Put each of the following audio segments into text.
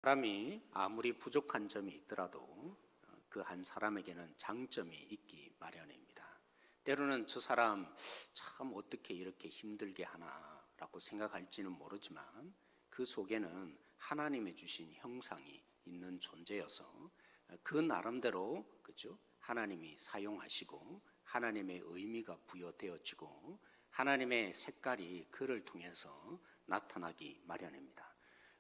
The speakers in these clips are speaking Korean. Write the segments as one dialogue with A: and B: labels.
A: 사람이 아무리 부족한 점이 있더라도 그 한 사람에게는 장점이 있기 마련입니다. 때로는 저 사람 참 어떻게 이렇게 힘들게 하나라고 생각할지는 모르지만 그 속에는 하나님의 주신 형상이 있는 존재여서 그 나름대로 그죠? 하나님이 사용하시고 하나님의 의미가 부여되어지고 하나님의 색깔이 그를 통해서 나타나기 마련입니다.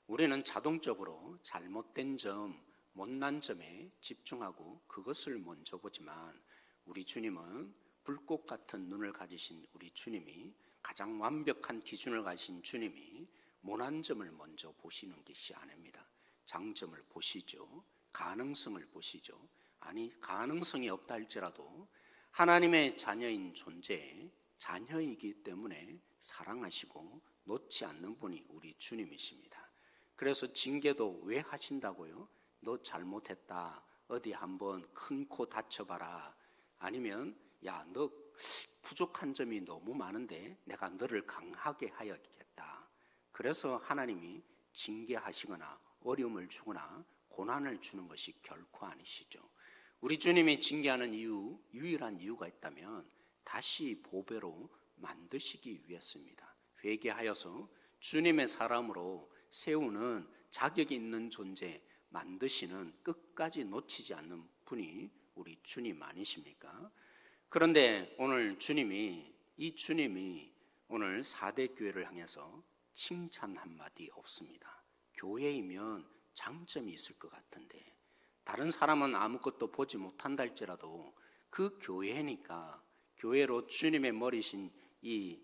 A: 우리는 자동적으로 잘못된 점, 못난 점에 집중하고 그것을 먼저 보지만 우리 주님은 불꽃 같은 눈을 가지신 우리 주님이, 가장 완벽한 기준을 가지신 주님이 못난 점을 먼저 보시는 것이 아닙니다. 장점을 보시죠. 가능성을 보시죠. 아니, 가능성이 없다 할지라도 하나님의 자녀인 존재, 자녀이기 때문에 사랑하시고 놓지 않는 분이 우리 주님이십니다. 그래서 징계도 왜 하신다고요? 너 잘못했다, 어디 한번 큰 코 다쳐봐라, 아니면 야, 너 부족한 점이 너무 많은데 내가 너를 강하게 하여야겠다. 그래서 하나님이 징계하시거나 어려움을 주거나 고난을 주는 것이 결코 아니시죠. 우리 주님이 징계하는 유일한 이유가 있다면 다시 보배로 만드시기 위해서입니다. 회개하여서 주님의 사람으로 세우는 자격이 있는 존재 만드시는, 끝까지 놓치지 않는 분이 우리 주님 아니십니까? 그런데 오늘 이 주님이 오늘 4대 교회를 향해서 칭찬 한마디 없습니다. 교회이면 장점이 있을 것 같은데 다른 사람은 아무것도 보지 못한다 할지라도 그 교회니까, 교회로 주님의 머리신 이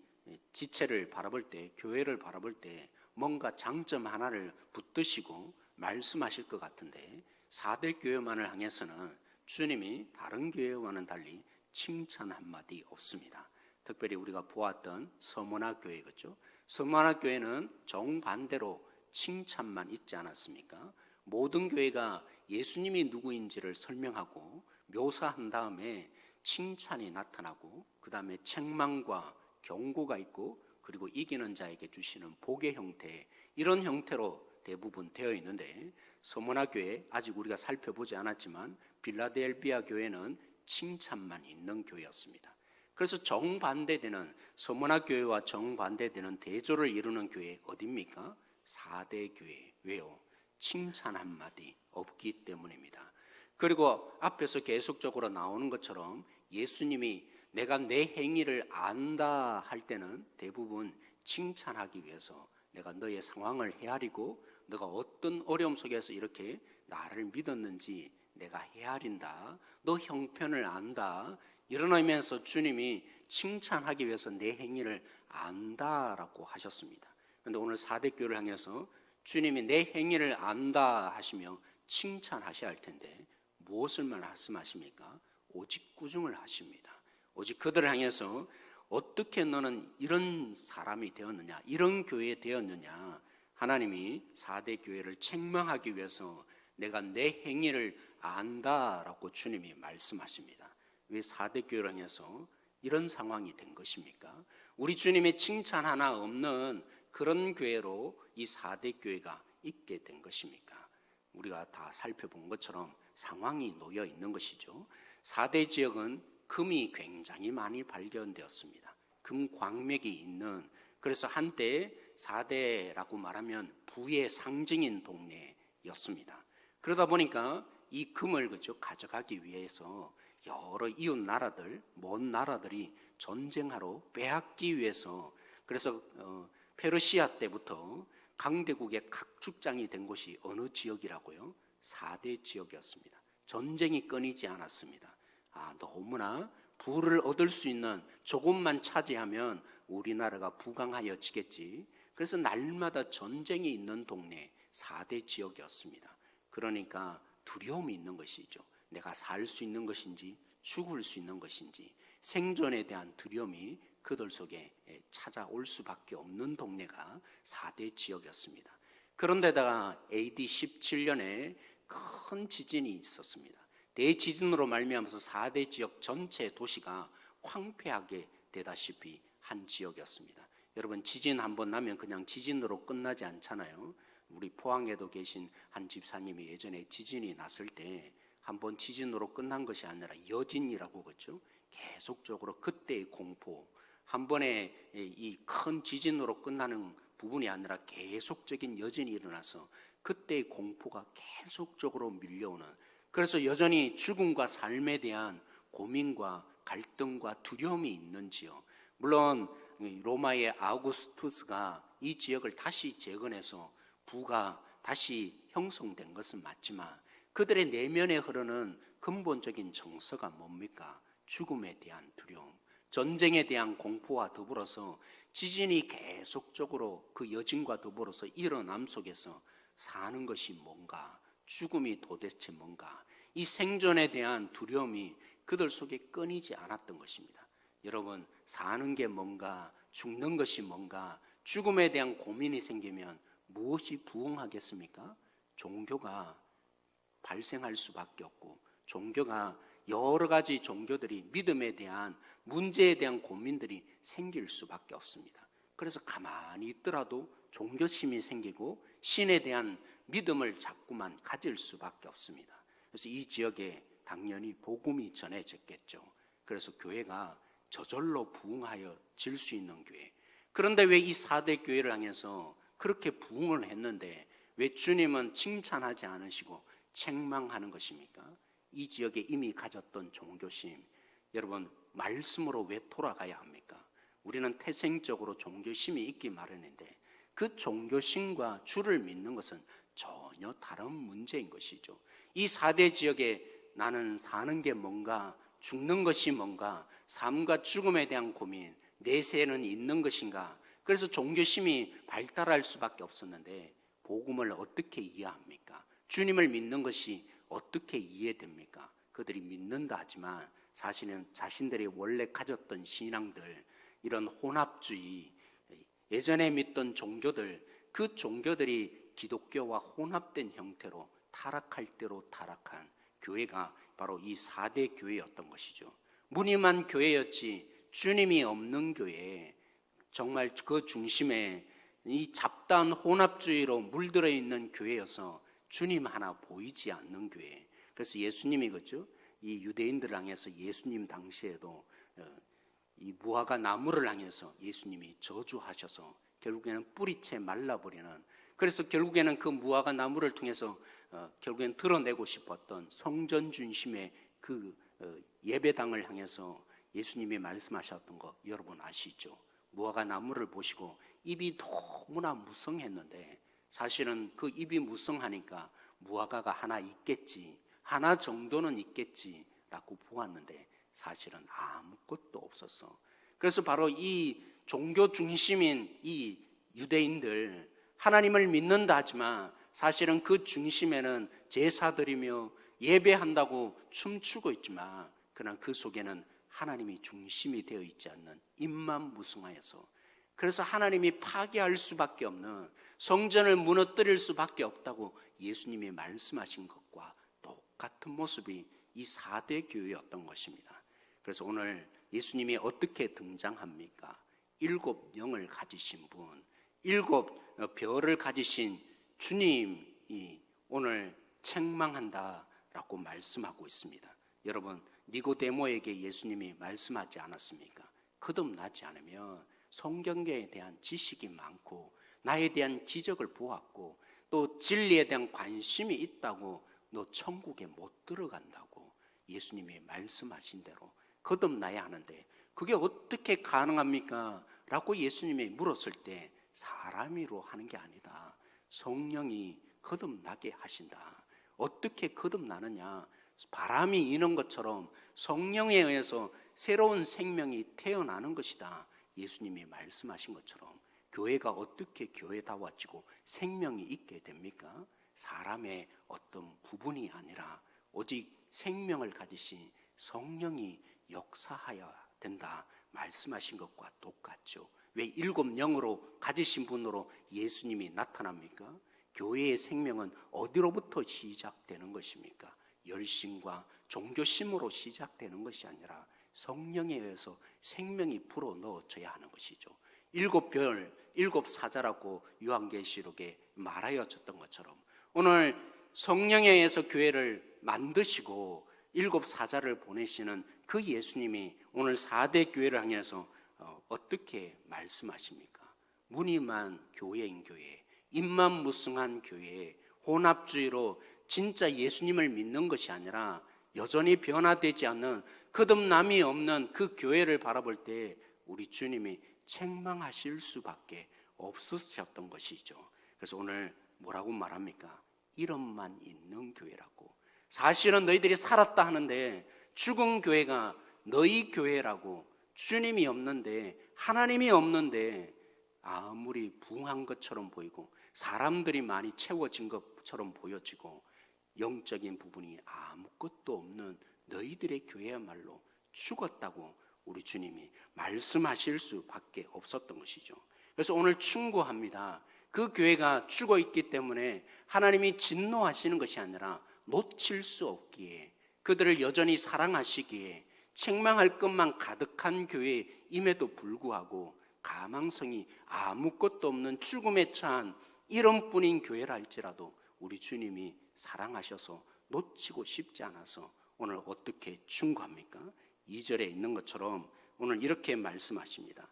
A: 지체를 바라볼 때, 교회를 바라볼 때 뭔가 장점 하나를 붙드시고 말씀하실 것 같은데 4대 교회만을 향해서는 주님이 다른 교회와는 달리 칭찬 한마디 없습니다. 특별히 우리가 보았던 서문화 교회겠죠. 서문화 교회는 정반대로 칭찬만 있지 않았습니까? 모든 교회가 예수님이 누구인지를 설명하고 묘사한 다음에 칭찬이 나타나고 그 다음에 책망과 경고가 있고 그리고 이기는 자에게 주시는 복의 형태, 이런 형태로 대부분 되어 있는데 서문화 교회, 아직 우리가 살펴보지 않았지만 빌라델비아 교회는 칭찬만 있는 교회였습니다. 그래서 정반대되는, 서문화 교회와 정반대되는 대조를 이루는 교회 어디입니까? 4대 교회. 왜요? 칭찬 한마디 없기 때문입니다. 그리고 앞에서 계속적으로 나오는 것처럼 예수님이 내가 내 행위를 안다 할 때는 대부분 칭찬하기 위해서 내가 너의 상황을 헤아리고 너가 어떤 어려움 속에서 이렇게 나를 믿었는지 내가 헤아린다, 너 형편을 안다, 이런 의미에서 주님이 칭찬하기 위해서 내 행위를 안다라고 하셨습니다. 그런데 오늘 4대 교회를 향해서 주님이 내 행위를 안다 하시며 칭찬하셔야 할 텐데 무엇을 말씀하십니까? 오직 꾸중을 하십니다. 오직 그들을 향해서 어떻게 너는 이런 사람이 되었느냐, 이런 교회 되었느냐, 하나님이 4대 교회를 책망하기 위해서 내가 내 행위를 안다라고 주님이 말씀하십니다. 왜 4대 교회를 향해서 이런 상황이 된 것입니까? 우리 주님의 칭찬 하나 없는 그런 교회로 이 4대 교회가 있게 된 것입니까? 우리가 다 살펴본 것처럼 상황이 놓여 있는 것이죠. 4대 지역은 금이 굉장히 많이 발견되었습니다. 금 광맥이 있는, 그래서 한때 4대라고 말하면 부의 상징인 동네였습니다. 그러다 보니까 이 금을 가져가기 위해서 여러 이웃 나라들, 먼 나라들이 전쟁하러 빼앗기 위해서, 그래서 페르시아 때부터 강대국의 각축장이 된 곳이 어느 지역이라고요? 4대 지역이었습니다. 전쟁이 끊이지 않았습니다. 너무나 부를 얻을 수 있는 조금만 차지하면 우리나라가 부강하여지겠지. 그래서 날마다 전쟁이 있는 동네 4대 지역이었습니다. 그러니까 두려움이 있는 것이죠. 내가 살 수 있는 것인지 죽을 수 있는 것인지 생존에 대한 두려움이 그들 속에 찾아올 수밖에 없는 동네가 4대 지역이었습니다. 그런데다가 AD 17년에 큰 지진이 있었습니다. 대지진으로 말미암아서 4대 지역 전체 도시가 황폐하게 되다시피 한 지역이었습니다. 여러분, 지진 한번 나면 그냥 지진으로 끝나지 않잖아요. 우리 포항에도 계신 한 집사님이 예전에 지진이 났을 때 한 번 지진으로 끝난 것이 아니라 여진이라고 그랬죠. 계속적으로 그때의 공포, 한 번에 이 큰 지진으로 끝나는 부분이 아니라 계속적인 여진이 일어나서 그때의 공포가 계속적으로 밀려오는, 그래서 여전히 죽음과 삶에 대한 고민과 갈등과 두려움이 있는지요. 물론 로마의 아우구스투스가 이 지역을 다시 재건해서 부가 다시 형성된 것은 맞지만 그들의 내면에 흐르는 근본적인 정서가 뭡니까? 죽음에 대한 두려움, 전쟁에 대한 공포와 더불어서 지진이 계속적으로 그 여진과 더불어서 일어남 속에서 사는 것이 뭔가, 죽음이 도대체 뭔가, 이 생존에 대한 두려움이 그들 속에 끊이지 않았던 것입니다. 여러분, 사는 게 뭔가, 죽는 것이 뭔가, 죽음에 대한 고민이 생기면 무엇이 부응하겠습니까? 종교가 발생할 수밖에 없고, 종교가 여러 가지 종교들이 믿음에 대한 문제에 대한 고민들이 생길 수밖에 없습니다. 그래서 가만히 있더라도 종교심이 생기고 신에 대한 믿음을 자꾸만 가질 수밖에 없습니다. 그래서 이 지역에 당연히 복음이 전해졌겠죠. 그래서 교회가 저절로 부흥하여 질 수 있는 교회. 그런데 왜 이 4대 교회를 향해서 그렇게 부흥을 했는데 왜 주님은 칭찬하지 않으시고 책망하는 것입니까? 이 지역에 이미 가졌던 종교심, 여러분 말씀으로 왜 돌아가야 합니까? 우리는 태생적으로 종교심이 있기 마련인데 그 종교심과 주를 믿는 것은 전혀 다른 문제인 것이죠. 이 4대 지역에 나는 사는 게 뭔가, 죽는 것이 뭔가, 삶과 죽음에 대한 고민, 내세는 있는 것인가, 그래서 종교심이 발달할 수밖에 없었는데 복음을 어떻게 이해합니까? 주님을 믿는 것이 어떻게 이해됩니까? 그들이 믿는다 하지만 사실은 자신들이 원래 가졌던 신앙들, 이런 혼합주의, 예전에 믿던 종교들, 그 종교들이 기독교와 혼합된 형태로 타락할 대로 타락한 교회가 바로 이 4대 교회였던 것이죠. 무늬만 교회였지 주님이 없는 교회, 정말 그 중심에 이 잡다한 혼합주의로 물들어 있는 교회여서 주님 하나 보이지 않는 교회. 그래서 예수님이 그죠? 이 유대인들을 향해서 예수님 당시에도 이 무화과 나무를 향해서 예수님이 저주하셔서 결국에는 뿌리채 말라버리는, 그래서 결국에는 그 무화과 나무를 통해서 결국에는 드러내고 싶었던 성전 중심의 그 예배당을 향해서 예수님이 말씀하셨던 거 여러분 아시죠? 무화과 나무를 보시고 입이 너무나 무성했는데 사실은 그 입이 무성하니까 무화과가 하나 있겠지, 하나 정도는 있겠지라고 보았는데 사실은 아무것도 없었어. 그래서 바로 이 종교 중심인 이 유대인들, 하나님을 믿는다 하지만 사실은 그 중심에는 제사드리며 예배한다고 춤추고 있지만 그러나 그 속에는 하나님이 중심이 되어 있지 않는 입만 무성하여서, 그래서 하나님이 파괴할 수밖에 없는, 성전을 무너뜨릴 수밖에 없다고 예수님이 말씀하신 것과 똑같은 모습이 이 4대 교회였던 것입니다. 그래서 오늘 예수님이 어떻게 등장합니까? 7 영을 가지신 분, 7 별을 가지신 주님이 오늘 책망한다라고 말씀하고 있습니다. 여러분, 니고데모에게 예수님이 말씀하지 않았습니까? 거듭나지 않으면 성경에 대한 지식이 많고 나에 대한 기적을 보았고 또 진리에 대한 관심이 있다고 너 천국에 못 들어간다고 예수님이 말씀하신 대로 거듭나야 하는데 그게 어떻게 가능합니까? 라고 예수님이 물었을 때 사람이로 하는 게 아니다. 성령이 거듭나게 하신다. 어떻게 거듭나느냐? 바람이 이는 것처럼 성령에 의해서 새로운 생명이 태어나는 것이다. 예수님이 말씀하신 것처럼 교회가 어떻게 교회다워지고 생명이 있게 됩니까? 사람의 어떤 부분이 아니라 오직 생명을 가지신 성령이 역사하여야 된다 말씀하신 것과 똑같죠. 왜 7 영으로 가지신 분으로 예수님이 나타납니까? 교회의 생명은 어디로부터 시작되는 것입니까? 열심과 종교심으로 시작되는 것이 아니라 성령에 의해서 생명이 불어넣어져야 하는 것이죠. 일곱 별, 일곱 사자라고 요한계시록에 말하여졌던 것처럼 오늘 성령에 의해서 교회를 만드시고 일곱 사자를 보내시는 그 예수님이 오늘 4대 교회를 향해서 어떻게 말씀하십니까? 무늬만 교회인 교회, 입만 무성한 교회, 혼합주의로 진짜 예수님을 믿는 것이 아니라 여전히 변화되지 않는 거듭남이 없는 그 교회를 바라볼 때 우리 주님이 책망하실 수밖에 없으셨던 것이죠. 그래서 오늘 뭐라고 말합니까? 이름만 있는 교회라고. 사실은 너희들이 살았다 하는데 죽은 교회가 너희 교회라고. 주님이 없는데, 하나님이 없는데 아무리 부흥한 것처럼 보이고 사람들이 많이 채워진 것처럼 보여지고 영적인 부분이 아무것도 없는 너희들의 교회야말로 죽었다고 우리 주님이 말씀하실 수밖에 없었던 것이죠. 그래서 오늘 충고합니다. 그 교회가 죽어 있기 때문에 하나님이 진노하시는 것이 아니라 놓칠 수 없기에, 그들을 여전히 사랑하시기에, 책망할 것만 가득한 교회임에도 불구하고 가망성이 아무것도 없는 죽음에 처한 이름뿐인 교회라 할지라도 우리 주님이 사랑하셔서 놓치고 싶지 않아서 오늘 어떻게 충고합니까? 2절에 있는 것처럼 오늘 이렇게 말씀하십니다.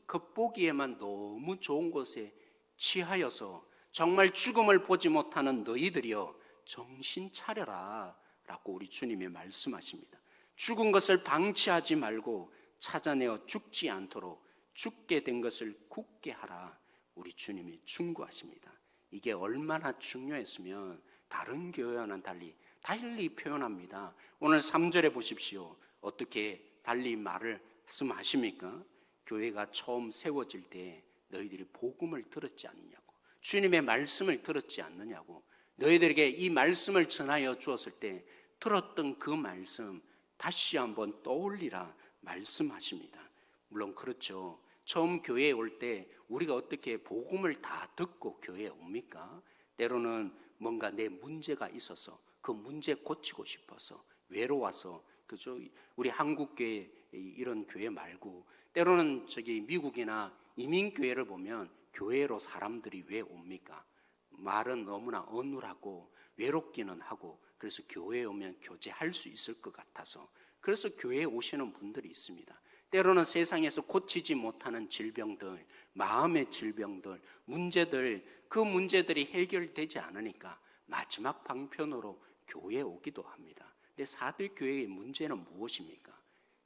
A: 겉보기에만 너무 좋은 곳에 취하여서 정말 죽음을 보지 못하는 너희들이여 정신 차려라 라고 우리 주님이 말씀하십니다. 죽은 것을 방치하지 말고 찾아내어 죽지 않도록 죽게 된 것을 굳게 하라, 우리 주님이 충고하십니다. 이게 얼마나 중요했으면 다른 교회와는 달리 표현합니다. 오늘 3절에 보십시오. 어떻게 달리 말씀하십니까? 교회가 처음 세워질 때 너희들이 복음을 들었지 않느냐고, 주님의 말씀을 들었지 않느냐고, 너희들에게 이 말씀을 전하여 주었을 때 들었던 그 말씀 다시 한번 떠올리라 말씀하십니다. 물론 그렇죠. 처음 교회에 올 때 우리가 어떻게 복음을 다 듣고 교회에 옵니까? 때로는 뭔가 내 문제가 있어서 그 문제 고치고 싶어서 외로워서, 그죠? 우리 한국교회 이런 교회 말고 때로는 미국이나 이민교회를 보면 교회로 사람들이 왜 옵니까? 말은 너무나 어눌하고 외롭기는 하고, 그래서 교회에 오면 교제할 수 있을 것 같아서 그래서 교회에 오시는 분들이 있습니다. 때로는 세상에서 고치지 못하는 질병들, 마음의 질병들, 문제들, 그 문제들이 해결되지 않으니까 마지막 방편으로 교회에 오기도 합니다. 근데 4대 교회의 문제는 무엇입니까?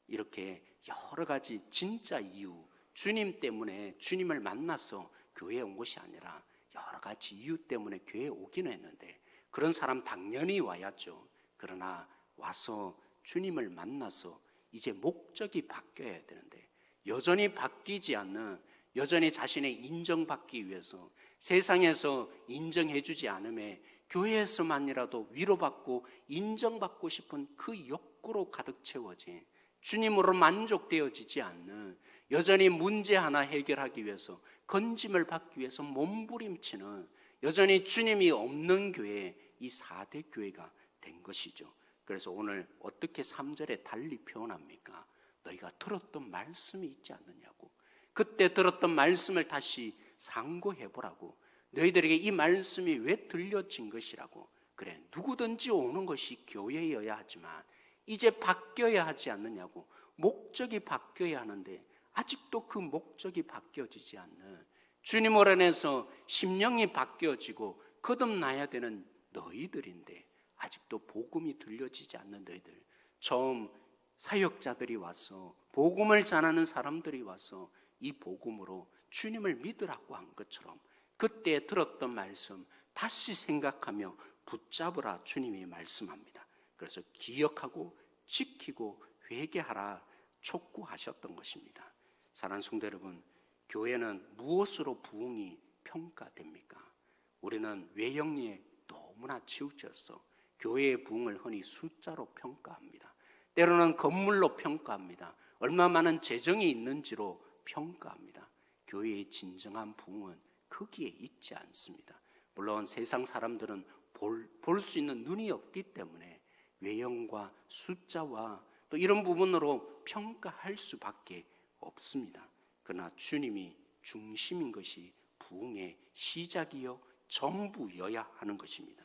A: 이렇게 여러 가지 진짜 이유, 주님 때문에 주님을 만나서 교회에 온 것이 아니라 여러 가지 이유 때문에 교회에 오기는 했는데, 그런 사람 당연히 와야죠. 그러나 와서 주님을 만나서 이제 목적이 바뀌어야 되는데 여전히 바뀌지 않는, 여전히 자신의 인정받기 위해서 세상에서 인정해주지 않음에 교회에서만이라도 위로받고 인정받고 싶은 그 욕구로 가득 채워진, 주님으로 만족되어지지 않는, 여전히 문제 하나 해결하기 위해서, 건짐을 받기 위해서 몸부림치는, 여전히 주님이 없는 교회, 이 4대 교회가 된 것이죠. 그래서 오늘 어떻게 3절에 달리 표현합니까? 너희가 들었던 말씀이 있지 않느냐고, 그때 들었던 말씀을 다시 상고해보라고, 너희들에게 이 말씀이 왜 들려진 것이라고. 그래, 누구든지 오는 것이 교회여야 하지만 이제 바뀌어야 하지 않느냐고, 목적이 바뀌어야 하는데 아직도 그 목적이 바뀌어지지 않는, 주님을 안에서 심령이 바뀌어지고 거듭나야 되는 너희들인데 아직도 복음이 들려지지 않는 너희들, 처음 사역자들이 와서 복음을 전하는 사람들이 와서 이 복음으로 주님을 믿으라고 한 것처럼 그때 들었던 말씀 다시 생각하며 붙잡으라 주님이 말씀합니다. 그래서 기억하고 지키고 회개하라 촉구하셨던 것입니다. 사랑하는 성도 여러분, 교회는 무엇으로 부흥이 평가됩니까? 우리는 외형리에 너무나 치우쳐서 교회의 부흥을 흔히 숫자로 평가합니다. 때로는 건물로 평가합니다. 얼마 많은 재정이 있는지로 평가합니다. 교회의 진정한 부흥은 거기에 있지 않습니다. 물론 세상 사람들은 볼 수 있는 눈이 없기 때문에 외형과 숫자와 또 이런 부분으로 평가할 수밖에 없습니다. 그러나 주님이 중심인 것이 부흥의 시작이요 전부여야 하는 것입니다.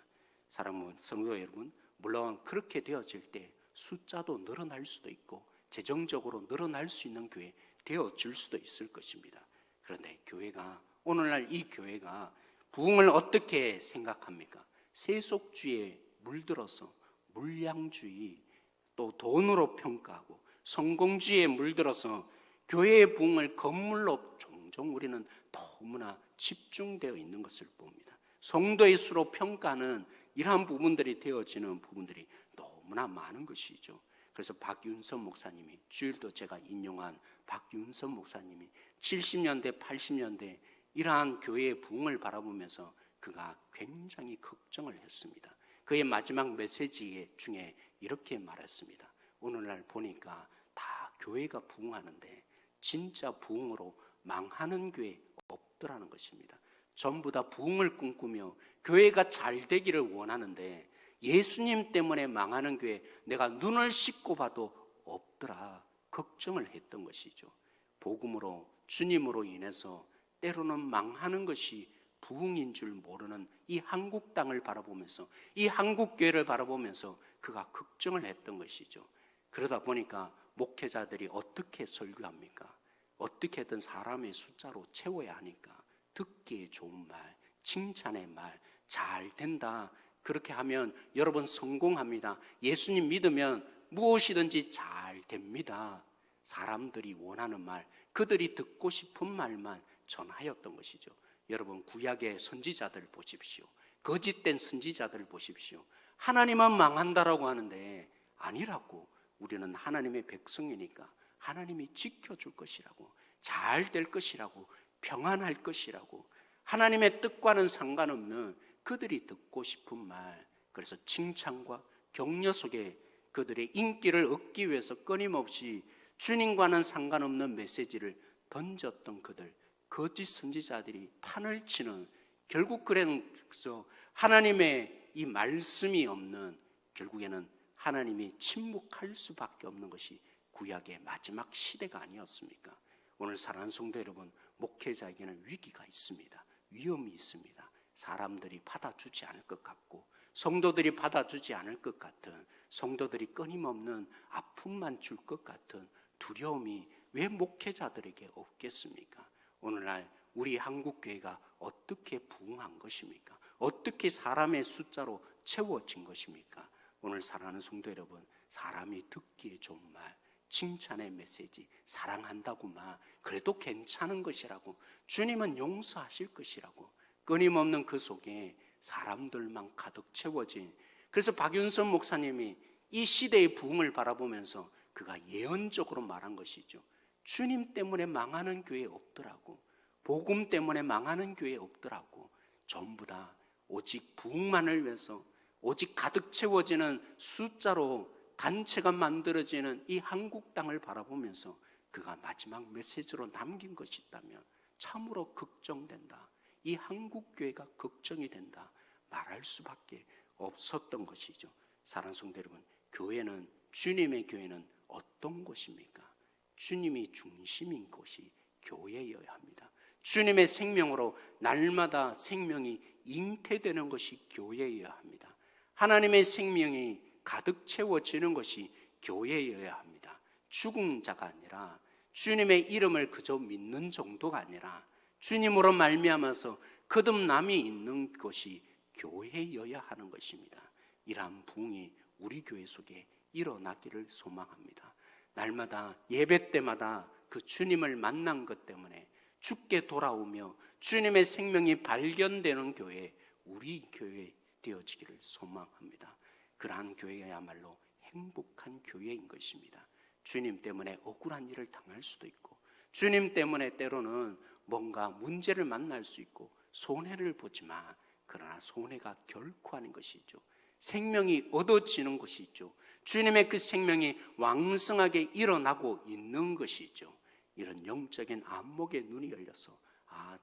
A: 사랑하는 성도 여러분, 물론 그렇게 되어질 때 숫자도 늘어날 수도 있고 재정적으로 늘어날 수 있는 교회 되어질 수도 있을 것입니다. 그런데 교회가, 오늘날 이 교회가 부흥을 어떻게 생각합니까? 세속주의에 물들어서 물량주의, 또 돈으로 평가하고 성공주의에 물들어서 교회의 부흥을 건물로 종종 우리는 너무나 집중되어 있는 것을 봅니다. 성도의 수로 평가하는 이러한 부분들이 되어지는 부분들이 너무나 많은 것이죠. 그래서 박윤선 목사님이, 주일도 제가 인용한 박윤선 목사님이 70년대, 80년대 이러한 교회의 부흥을 바라보면서 그가 굉장히 걱정을 했습니다. 그의 마지막 메시지 중에 이렇게 말했습니다. 오늘날 보니까 다 교회가 부흥하는데 진짜 부흥으로 망하는 교회 없더라는 것입니다. 전부 다 부흥을 꿈꾸며 교회가 잘 되기를 원하는데 예수님 때문에 망하는 교회 내가 눈을 씻고 봐도 없더라, 걱정을 했던 것이죠. 복음으로, 주님으로 인해서 때로는 망하는 것이 부흥인 줄 모르는 이 한국 땅을 바라보면서, 이 한국 교회를 바라보면서 그가 걱정을 했던 것이죠. 그러다 보니까 목회자들이 어떻게 설교합니까? 어떻게든 사람의 숫자로 채워야 하니까 듣기에 좋은 말, 칭찬의 말, 잘 된다, 그렇게 하면 여러분 성공합니다, 예수님 믿으면 무엇이든지 잘 됩니다, 사람들이 원하는 말, 그들이 듣고 싶은 말만 전하였던 것이죠. 여러분 구약의 선지자들 보십시오. 거짓된 선지자들 보십시오. 하나님은 망한다라고 하는데 아니라고, 우리는 하나님의 백성이니까 하나님이 지켜줄 것이라고, 잘 될 것이라고, 평안할 것이라고, 하나님의 뜻과는 상관없는 그들이 듣고 싶은 말, 그래서 칭찬과 격려 속에 그들의 인기를 얻기 위해서 끊임없이 주님과는 상관없는 메시지를 던졌던 그들, 거짓 선지자들이 판을 치는, 결국 그래서 하나님의 이 말씀이 없는, 결국에는 하나님이 침묵할 수밖에 없는 것이 구약의 마지막 시대가 아니었습니까? 오늘 사랑하는 성도 여러분, 목회자에게는 위기가 있습니다. 위험이 있습니다. 사람들이 받아주지 않을 것 같고, 성도들이 받아주지 않을 것 같은, 성도들이 끊임없는 아픔만 줄 것 같은 두려움이 왜 목회자들에게 없겠습니까? 오늘날 우리 한국교회가 어떻게 부흥한 것입니까? 어떻게 사람의 숫자로 채워진 것입니까? 오늘 사랑하는 성도 여러분, 사람이 듣기에 좋은 말, 칭찬의 메시지, 사랑한다고만 그래도 괜찮은 것이라고, 주님은 용서하실 것이라고, 끊임없는 그 속에 사람들만 가득 채워진, 그래서 박윤선 목사님이 이 시대의 부흥을 바라보면서 그가 예언적으로 말한 것이죠. 주님 때문에 망하는 교회 없더라고, 복음 때문에 망하는 교회 없더라고, 전부 다 오직 부흥만을 위해서, 오직 가득 채워지는 숫자로 단체가 만들어지는 이 한국 땅을 바라보면서 그가 마지막 메시지로 남긴 것이 있다면 참으로 걱정된다, 이 한국 교회가 걱정이 된다 말할 수밖에 없었던 것이죠. 사랑하는 성도 여러분, 교회는, 주님의 교회는 어떤 곳입니까? 주님이 중심인 곳이 교회여야 합니다. 주님의 생명으로 날마다 생명이 잉태되는 것이 교회여야 합니다. 하나님의 생명이 가득 채워지는 것이 교회여야 합니다. 죽은 자가 아니라, 주님의 이름을 그저 믿는 정도가 아니라 주님으로 말미암아서 거듭남이 있는 것이 교회여야 하는 것입니다. 이러한 부흥이 우리 교회 속에 일어나기를 소망합니다. 날마다 예배 때마다 그 주님을 만난 것 때문에 주께 돌아오며 주님의 생명이 발견되는 교회, 우리 교회 되어지기를 소망합니다. 그러한 교회야말로 행복한 교회인 것입니다. 주님 때문에 억울한 일을 당할 수도 있고, 주님 때문에 때로는 뭔가 문제를 만날 수 있고 손해를 보지만, 그러나 손해가 결코 아닌 것이죠. 생명이 얻어지는 것이죠. 주님의 그 생명이 왕성하게 일어나고 있는 것이죠. 이런 영적인 안목의 눈이 열려서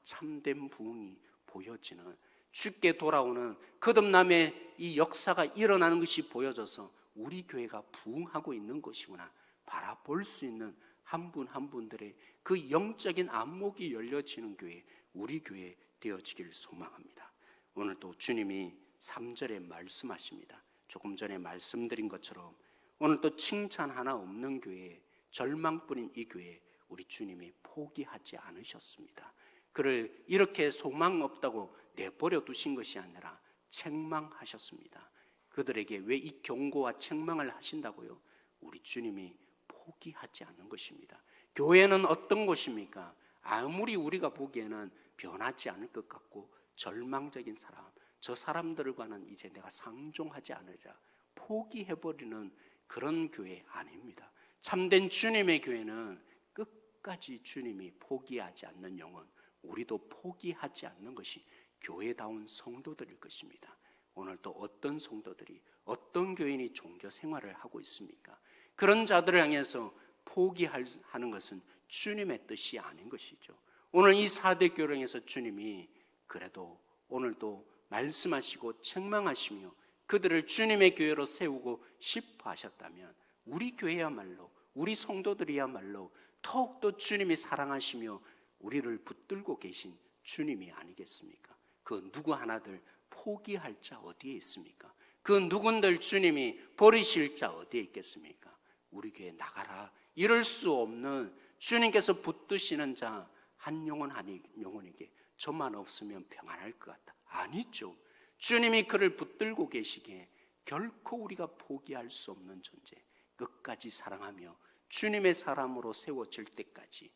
A: 참된 부흥이 보여지는, 주께 돌아오는 거듭남의 이 역사가 일어나는 것이 보여져서 우리 교회가 부흥하고 있는 것이구나 바라볼 수 있는 한 분 한 분들의 그 영적인 안목이 열려지는 교회, 우리 교회 되어지길 소망합니다. 오늘 또 주님이 3절에 말씀하십니다. 조금 전에 말씀드린 것처럼 오늘 또 칭찬 하나 없는 교회, 절망뿐인 이 교회, 우리 주님이 포기하지 않으셨습니다. 그를 이렇게 소망 없다고 내버려 두신 것이 아니라 책망하셨습니다. 그들에게 왜 이 경고와 책망을 하신다고요? 우리 주님이 포기하지 않는 것입니다. 교회는 어떤 곳입니까? 아무리 우리가 보기에는 변하지 않을 것 같고 절망적인 사람, 저 사람들과는 이제 내가 상종하지 않으리라 포기해버리는 그런 교회 아닙니다. 참된 주님의 교회는 끝까지 주님이 포기하지 않는 영혼, 우리도 포기하지 않는 것이 교회다운 성도들일 것입니다. 오늘 또 어떤 성도들이, 어떤 교인이 종교 생활을 하고 있습니까? 그런 자들을 향해서 포기하는 것은 주님의 뜻이 아닌 것이죠. 오늘 이 4대 교회를 향해서 주님이 그래도 오늘도 말씀하시고 책망하시며 그들을 주님의 교회로 세우고 싶어 하셨다면 우리 교회야말로, 우리 성도들이야말로 더욱더 주님이 사랑하시며 우리를 붙들고 계신 주님이 아니겠습니까? 그 누구 하나들 포기할 자 어디에 있습니까? 그 누군들 주님이 버리실 자 어디에 있겠습니까? 우리 교회 나가라 이럴 수 없는 주님께서 붙드시는 자 한 영혼 한 영혼에게 저만 없으면 평안할 것 같다. 아니죠. 주님이 그를 붙들고 계시기에 결코 우리가 포기할 수 없는 존재, 끝까지 사랑하며 주님의 사람으로 세워질 때까지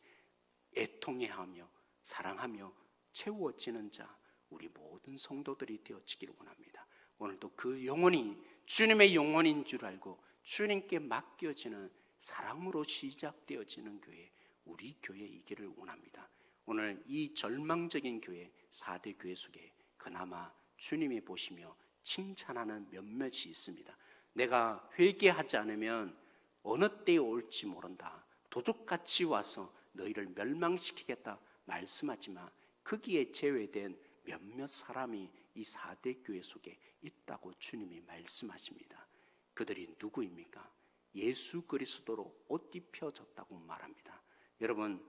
A: 애통해하며 사랑하며 채워지는 자, 우리 모든 성도들이 되어지기를 원합니다. 오늘도 그 영혼이 주님의 영혼인 줄 알고 주님께 맡겨지는 사랑으로 시작되어지는 교회, 우리 교회이기를 원합니다. 오늘 이 절망적인 교회, 4대 교회 속에 그나마 주님이 보시며 칭찬하는 몇몇이 있습니다. 내가 회개하지 않으면 어느 때에 올지 모른다. 도둑같이 와서 너희를 멸망시키겠다 말씀하지만 거기에 제외된 몇몇 사람이 이 4대 교회 속에 있다고 주님이 말씀하십니다. 그들이 누구입니까? 예수 그리스도로 옷 입혀졌다고 말합니다. 여러분,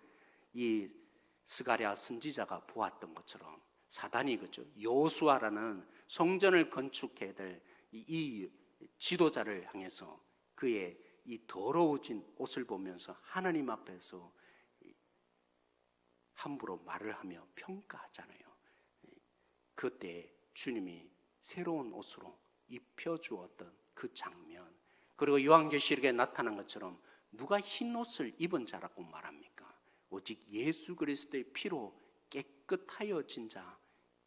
A: 이 스가랴 선지자가 보았던 것처럼 사단이 그죠, 여호수아라는 성전을 건축해야 될 이 지도자를 향해서 그의 이 더러워진 옷을 보면서 하나님 앞에서 함부로 말을 하며 평가하잖아요. 그때 주님이 새로운 옷으로 입혀주었던 그 장면, 그리고 요한계시록에 나타난 것처럼 누가 흰 옷을 입은 자라고 말합니까? 오직 예수 그리스도의 피로 깨끗하여진 자,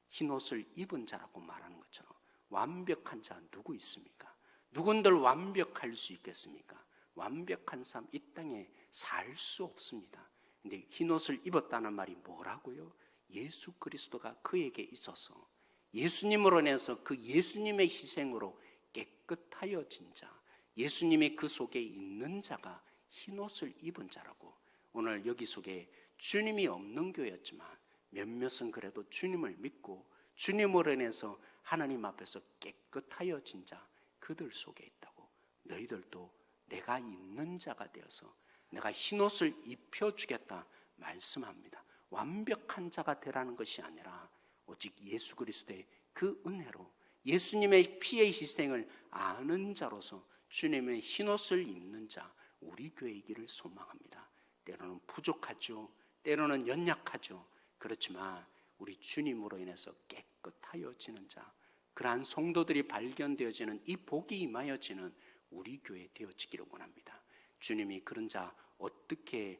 A: 흰 옷을 입은 자라고 말하는 것처럼 완벽한 자 누구 있습니까? 누군들 완벽할 수 있겠습니까? 완벽한 삶 이 땅에 살 수 없습니다. 근데 흰 옷을 입었다는 말이 뭐라고요? 예수 그리스도가 그에게 있어서 예수님으로 인해서 그 예수님의 희생으로 깨끗하여진 자, 예수님이 그 속에 있는 자가 흰 옷을 입은 자라고. 오늘 여기 속에 주님이 없는 교회였지만 몇몇은 그래도 주님을 믿고 주님으로 인해서 하나님 앞에서 깨끗하여진 자, 그들 속에 있다고. 너희들도 내가 있는 자가 되어서 내가 흰옷을 입혀주겠다 말씀합니다. 완벽한 자가 되라는 것이 아니라 오직 예수 그리스도의 그 은혜로 예수님의 피의 희생을 아는 자로서 주님의 흰옷을 입는 자, 우리 교회이기를 소망합니다. 때로는 부족하죠. 때로는 연약하죠. 그렇지만 우리 주님으로 인해서 깨끗하여지는 자, 그러한 성도들이 발견되어지는 이 복이 임하여지는 우리 교회 되어지기를 원합니다. 주님이 그런 자 어떻게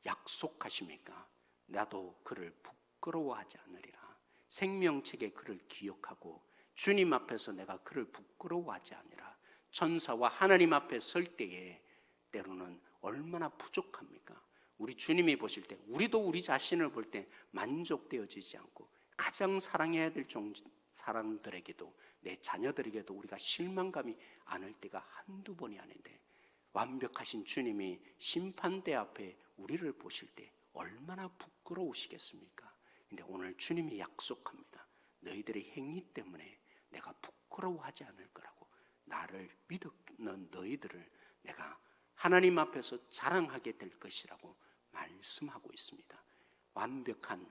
A: 약속하십니까? 나도 그를 부끄러워하지 않으리라. 생명책에 그를 기억하고 주님 앞에서 내가 그를 부끄러워하지 않으리라. 천사와 하나님 앞에 설 때에 때로는 얼마나 부족합니까? 우리 주님이 보실 때, 우리도 우리 자신을 볼 때 만족되어지지 않고 가장 사랑해야 될 사람들에게도, 내 자녀들에게도 우리가 실망감이 안을 때가 한두 번이 아닌데 완벽하신 주님이 심판대 앞에 우리를 보실 때 얼마나 부끄러우시겠습니까? 근데 오늘 주님이 약속합니다. 너희들의 행위 때문에 내가 부끄러워하지 않을 거라고. 나를 믿는 너희들을 내가 하나님 앞에서 자랑하게 될 것이라고 말씀하고 있습니다. 완벽한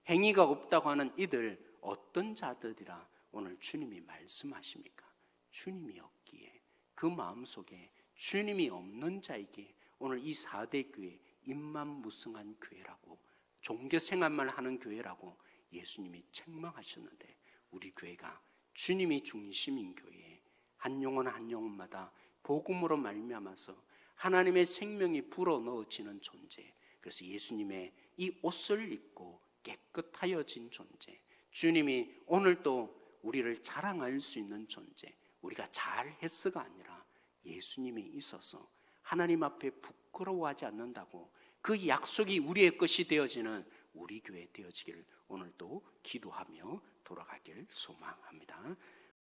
A: 행위가 없다고 하는 이들 어떤 자들이라 오늘 주님이 말씀하십니까? 주님이 없기에 그 마음속에 주님이 없는 자에게 오늘 이 4대 교회 임만무성한 교회라고 종교생활만 하는 교회라고 예수님이 책망하셨는데 우리 교회가 주님이 중심인 교회에 한 영혼 한 영혼마다 복음으로 말미암아서 하나님의 생명이 불어넣어지는 존재, 그래서 예수님의 이 옷을 입고 깨끗하여진 존재, 주님이 오늘도 우리를 자랑할 수 있는 존재, 우리가 잘했어가 아니라 예수님이 있어서 하나님 앞에 부끄러워하지 않는다고 그 약속이 우리의 것이 되어지는 우리 교회 되어지기를 오늘도 기도하며 돌아가길 소망합니다.